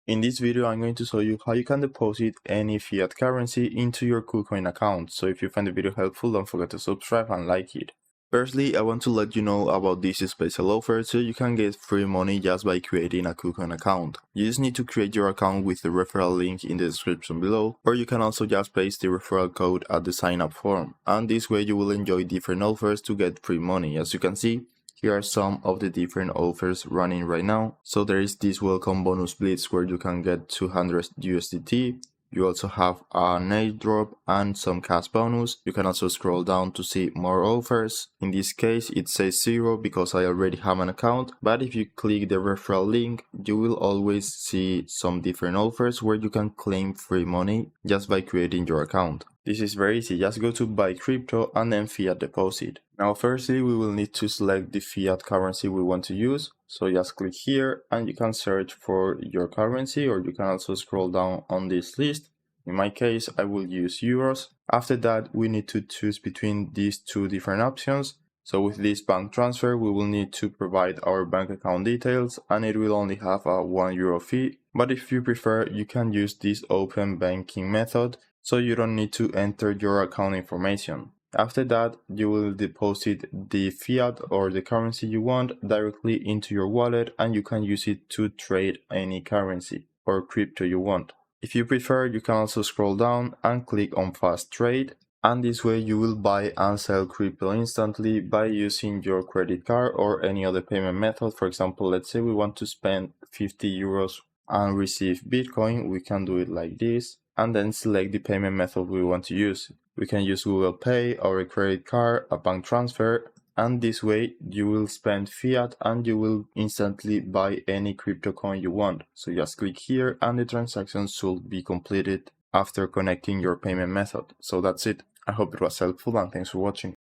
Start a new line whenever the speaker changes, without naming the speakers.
In this video, I'm going to show you how you can deposit any fiat currency into your KuCoin account. So if you find the video helpful, don't forget to subscribe and like it. Firstly, I want to let you know about this special offer so you can get free money just by creating a KuCoin account. You just need to create your account with the referral link in the description below, or you can also just paste the referral code at the sign up form. And this way you will enjoy different offers to get free money. As you can see, here are some of the different offers running right now. So there is this welcome bonus blitz where you can get 200 USDT. You also have an airdrop and some cash bonus. You can also scroll down to see more offers. In this case, it says 0 because I already have an account. But if you click the referral link, you will always see some different offers where you can claim free money just by creating your account. This is very easy, just go to buy crypto and then fiat deposit. Now firstly, we will need to select the fiat currency we want to use. So just click here and you can search for your currency, or you can also scroll down on this list. In my case, I will use euros. After that, we need to choose between these two different options. So with this bank transfer, we will need to provide our bank account details and it will only have a €1 fee. But if you prefer, you can use this open banking method, so you don't need to enter your account information. After that, you will deposit the fiat or the currency you want directly into your wallet, and you can use it to trade any currency or crypto you want. If you prefer, you can also scroll down and click on fast trade, and this way you will buy and sell crypto instantly by using your credit card or any other payment method. For example, let's say we want to spend 50 euros and receive Bitcoin. We can do it like this and then select the payment method we want to use. We can use Google Pay or a credit card, a bank transfer, and this way you will spend fiat and you will instantly buy any crypto coin you want. So just click here and the transaction should be completed after connecting your payment method. So that's it. I hope it was helpful and thanks for watching.